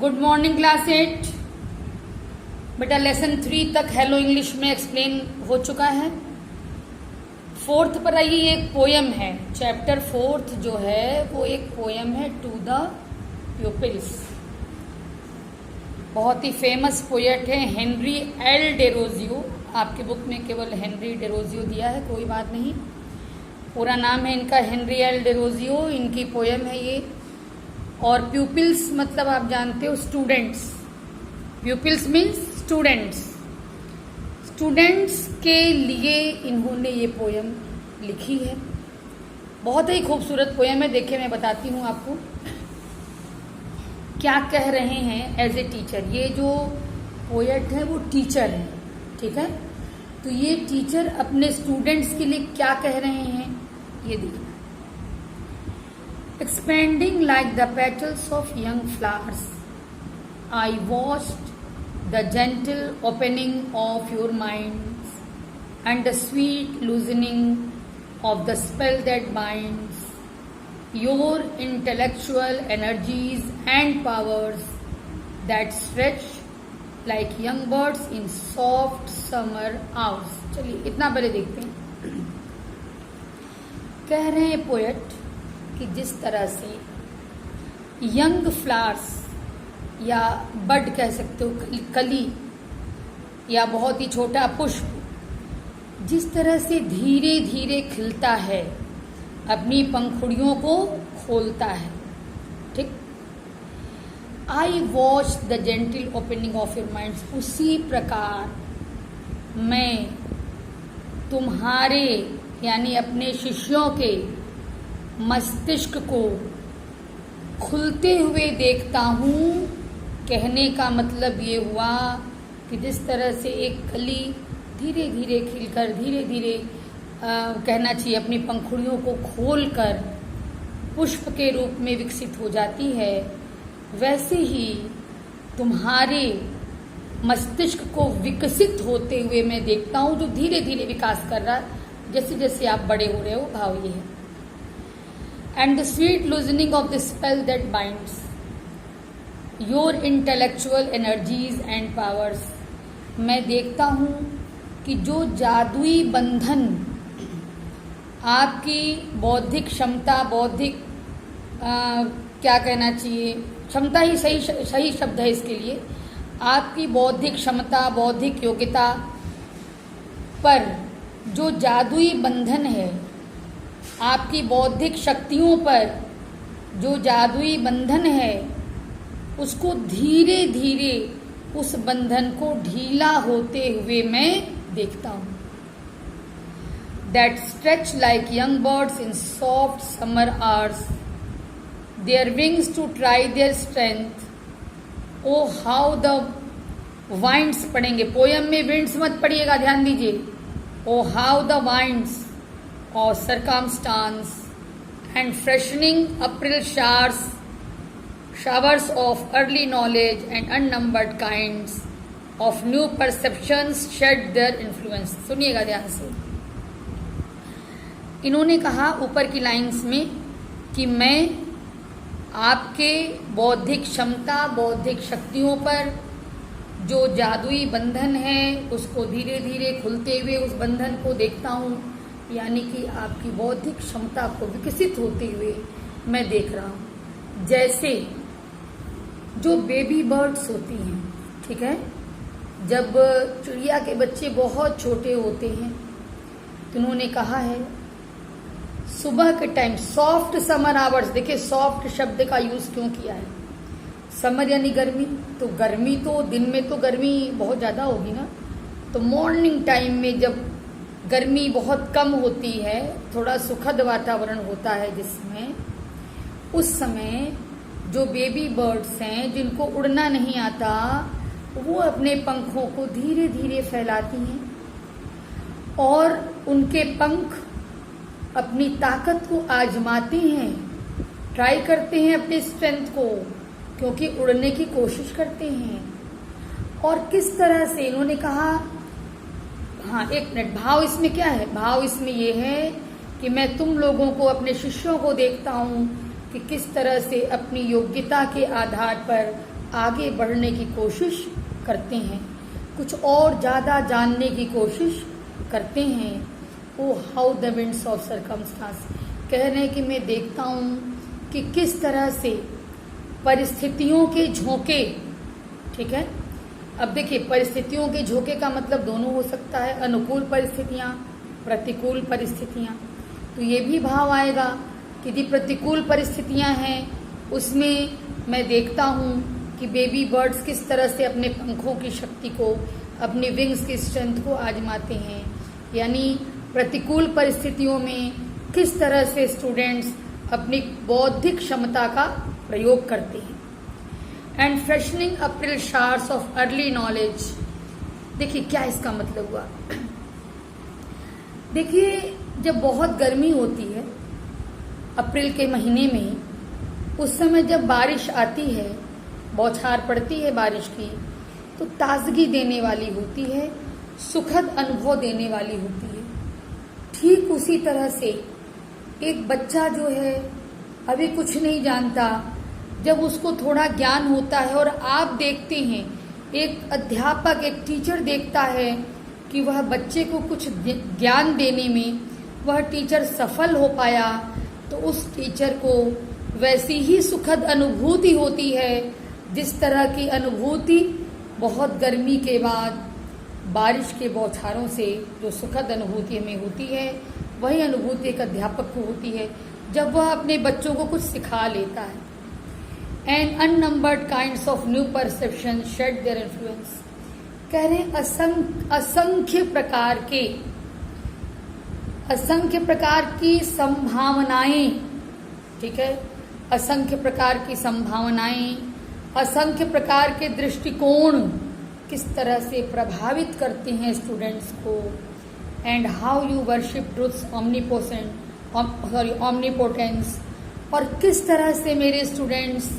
Good morning class 8। बेटा lesson 3 तक hello English में एक्सप्लेन हो चुका है। 4th पर आइए, एक पोयम है। चैप्टर 4th जो है वो एक पोयम है टू द प्यूपिल्स। बहुत ही फेमस पोएट है हेनरी एल डेरोजियो। आपके बुक में केवल हेनरी डेरोजियो दिया है, कोई बात नहीं, पूरा नाम है इनका हेनरी एल डेरोजियो। इनकी पोयम है ये। और प्यूपिल्स मतलब आप जानते हो students. Pupils means students. Students के लिए इन्होंने ये पोयम लिखी है। बहुत ही खूबसूरत पोयम है। देखिए मैं बताती हूँ आपको क्या कह रहे हैं एज ए टीचर। ये जो पोएट है वो टीचर है, ठीक है। तो ये टीचर अपने स्टूडेंट्स के लिए क्या कह रहे हैं ये देखिए। Expanding like the petals of young flowers, I watched the gentle opening of your minds and the sweet loosening of the spell that binds your intellectual energies and powers that stretch like young birds in soft summer hours। चलिए इतना पहले देखते हैं। कह रहे हैं poet कि जिस तरह से यंग फ्लावर्स या बड कह सकते हो, कली या बहुत ही छोटा पुष्प जिस तरह से धीरे धीरे खिलता है, अपनी पंखुड़ियों को खोलता है, ठीक। I watch the gentle opening of your minds, उसी प्रकार मैं तुम्हारे यानी अपने शिष्यों के मस्तिष्क को खुलते हुए देखता हूँ। कहने का मतलब ये हुआ कि जिस तरह से एक कली धीरे धीरे खिलकर धीरे धीरे कहना चाहिए अपनी पंखुड़ियों को खोलकर पुष्प के रूप में विकसित हो जाती है, वैसे ही तुम्हारे मस्तिष्क को विकसित होते हुए मैं देखता हूँ, जो धीरे धीरे विकास कर रहा है जैसे जैसे आप बड़े हो रहे हो। भाव ये है। And the sweet loosening of the spell that binds your intellectual energies and powers, मैं देखता हूँ कि जो जादुई बंधन आपकी बौद्धिक क्षमता, बौद्धिक क्या कहना चाहिए, क्षमता ही सही शब्द है इसके लिए, आपकी बौद्धिक क्षमता, बौद्धिक योग्यता पर जो जादुई बंधन है, आपकी बौद्धिक शक्तियों पर जो जादुई बंधन है, उसको धीरे धीरे उस बंधन को ढीला होते हुए मैं देखता हूँ। That stretch like young birds in soft summer hours, their wings to try their strength. Oh how the winds, पढ़ेंगे पोयम में winds मत पढ़िएगा, ध्यान दीजिए। Oh how the winds or circumstance and freshening April showers of early knowledge and unnumbered kinds of new perceptions shed their influence। सुनिएगा ध्यान से। इन्होंने कहा ऊपर की लाइंस में कि मैं आपके बौद्धिक क्षमता, बौद्धिक शक्तियों पर जो जादुई बंधन है उसको धीरे धीरे खुलते हुए उस बंधन को देखता हूँ, यानी कि आपकी बौद्धिक क्षमता को विकसित होते हुए मैं देख रहा हूँ। जैसे जो बेबी बर्ड्स होती हैं, ठीक है, जब चिड़िया के बच्चे बहुत छोटे होते हैं तो उन्होंने कहा है सुबह के टाइम सॉफ्ट समर आवर्स, देखिए सॉफ्ट शब्द का यूज क्यों किया है। समर यानी गर्मी, तो गर्मी तो दिन में तो गर्मी बहुत ज़्यादा होगी ना, तो मॉर्निंग टाइम में जब गर्मी बहुत कम होती है, थोड़ा सुखद वातावरण होता है जिसमें, उस समय जो बेबी बर्ड्स हैं जिनको उड़ना नहीं आता, वो अपने पंखों को धीरे धीरे फैलाती हैं और उनके पंख अपनी ताकत को आजमाते हैं, ट्राई करते हैं अपने स्ट्रेंथ को, क्योंकि उड़ने की कोशिश करते हैं। और किस तरह से इन्होंने कहा, हाँ एक मिनट, भाव इसमें क्या है, भाव इसमें ये है कि मैं तुम लोगों को, अपने शिष्यों को देखता हूँ कि किस तरह से अपनी योग्यता के आधार पर आगे बढ़ने की कोशिश करते हैं, कुछ और ज़्यादा जानने की कोशिश करते हैं। Oh how the winds of circumstance, कह रहे हैं कि मैं देखता हूँ कि किस तरह से परिस्थितियों के झोंके, ठीक है। अब देखिए, परिस्थितियों के झोंके का मतलब दोनों हो सकता है, अनुकूल परिस्थितियाँ, प्रतिकूल परिस्थितियाँ। तो ये भी भाव आएगा कि यदि प्रतिकूल परिस्थितियाँ हैं उसमें मैं देखता हूँ कि बेबी बर्ड्स किस तरह से अपने पंखों की शक्ति को, अपने विंग्स की स्ट्रेंथ को आजमाते हैं। यानी प्रतिकूल परिस्थितियों में किस तरह से स्टूडेंट्स अपनी बौद्धिक क्षमता का प्रयोग करते हैं। And freshening April शार्स of early knowledge, देखिए क्या इसका मतलब हुआ। देखिए, जब बहुत गर्मी होती है अप्रैल के महीने में, उस समय जब बारिश आती है, बौछार पड़ती है बारिश की, तो ताजगी देने वाली होती है, सुखद अनुभव देने वाली होती है। ठीक उसी तरह से एक बच्चा जो है अभी कुछ नहीं जानता, जब उसको थोड़ा ज्ञान होता है और आप देखते हैं एक अध्यापक, एक टीचर देखता है कि वह बच्चे को कुछ ज्ञान देने में वह टीचर सफल हो पाया, तो उस टीचर को वैसी ही सुखद अनुभूति होती है जिस तरह की अनुभूति बहुत गर्मी के बाद बारिश के बौछारों से जो सुखद अनुभूति हमें होती है, वही अनुभूति एक अध्यापक को होती है जब वह अपने बच्चों को कुछ सिखा लेता है। And unnumbered kinds of new perception shade their influence, कह रहे हैं असंख्य प्रकार की संभावनाएं, ठीक है, असंख्य प्रकार की संभावनाएं, असंख्य प्रकार के दृष्टिकोण किस तरह से प्रभावित करते हैं स्टूडेंट्स को। And how you worship truth's omnipotence, और किस तरह से मेरे स्टूडेंट्स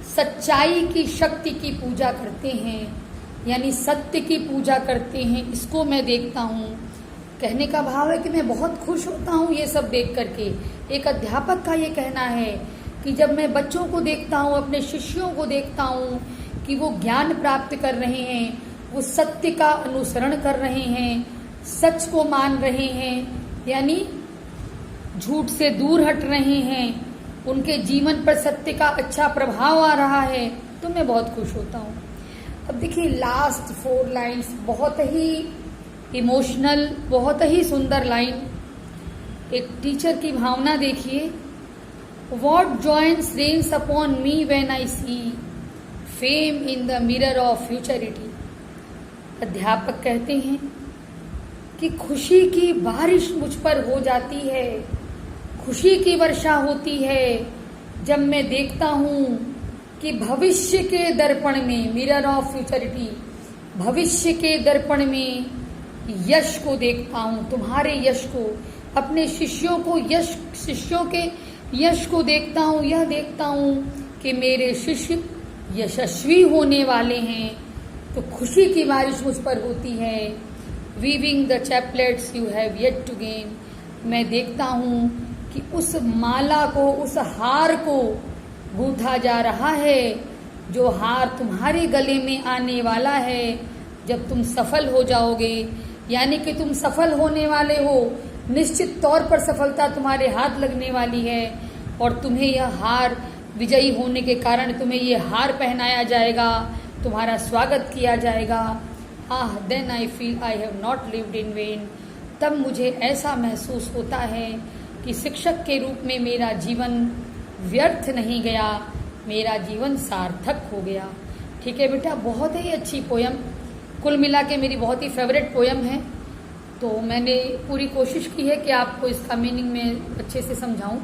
सच्चाई की शक्ति की पूजा करते हैं, यानी सत्य की पूजा करते हैं। इसको मैं देखता हूँ। कहने का भाव है कि मैं बहुत खुश होता हूँ ये सब देख करके। एक अध्यापक का ये कहना है कि जब मैं बच्चों को देखता हूँ, अपने शिष्यों को देखता हूँ कि वो ज्ञान प्राप्त कर रहे हैं, वो सत्य का अनुसरण कर रहे हैं, सच को मान रहे हैं, यानी झूठ से दूर हट रहे हैं, उनके जीवन पर सत्य का अच्छा प्रभाव आ रहा है, तो मैं बहुत खुश होता हूँ। अब देखिए, लास्ट 4 लाइन्स बहुत ही इमोशनल, बहुत ही सुंदर लाइन। एक टीचर की भावना देखिए। What joys reigns upon me when I see fame in the mirror of futurity। अध्यापक कहते हैं कि खुशी की बारिश मुझ पर हो जाती है, खुशी की वर्षा होती है जब मैं देखता हूँ कि भविष्य के दर्पण में, मिरर ऑफ फ्यूचरिटी, भविष्य के दर्पण में यश को देखता हूँ, तुम्हारे यश को, अपने शिष्यों के यश को देखता हूँ। यह देखता हूँ कि मेरे शिष्य यशस्वी होने वाले हैं, तो खुशी की बारिश मुझ पर होती है। Weaving the chaplets you have yet to gain, मैं देखता हूँ कि उस माला को, उस हार को गूंथा जा रहा है, जो हार तुम्हारे गले में आने वाला है जब तुम सफल हो जाओगे। यानी कि तुम सफल होने वाले हो, निश्चित तौर पर सफलता तुम्हारे हाथ लगने वाली है, और तुम्हें यह हार, विजयी होने के कारण तुम्हें यह हार पहनाया जाएगा, तुम्हारा स्वागत किया जाएगा। Then I feel I have not lived in vain, तब मुझे ऐसा महसूस होता है कि शिक्षक के रूप में मेरा जीवन व्यर्थ नहीं गया, मेरा जीवन सार्थक हो गया। ठीक है बेटा, बहुत ही अच्छी पोयम, कुल मिला के मेरी बहुत ही फेवरेट पोयम है। तो मैंने पूरी कोशिश की है कि आपको इसका मीनिंग में अच्छे से समझाऊं।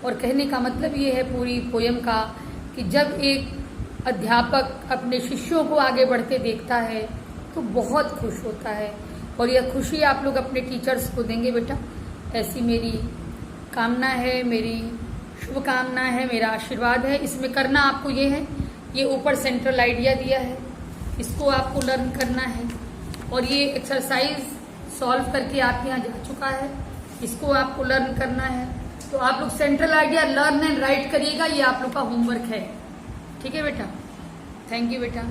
और कहने का मतलब ये है पूरी पोयम का कि जब एक अध्यापक अपने शिष्यों को आगे बढ़ते देखता है तो बहुत खुश होता है, और यह खुशी आप लोग अपने टीचर्स को देंगे बेटा, ऐसी मेरी कामना है, मेरी शुभकामना है, मेरा आशीर्वाद है। इसमें करना आपको ये है, ये ऊपर सेंट्रल आइडिया दिया है, इसको आपको लर्न करना है, और ये एक्सरसाइज सॉल्व करके आपके यहाँ जा चुका है, इसको आपको लर्न करना है। तो आप लोग central idea learn and right करिएगा, ये आप लोग का होमवर्क है। ठीक है बेटा। थैंक यू बेटा।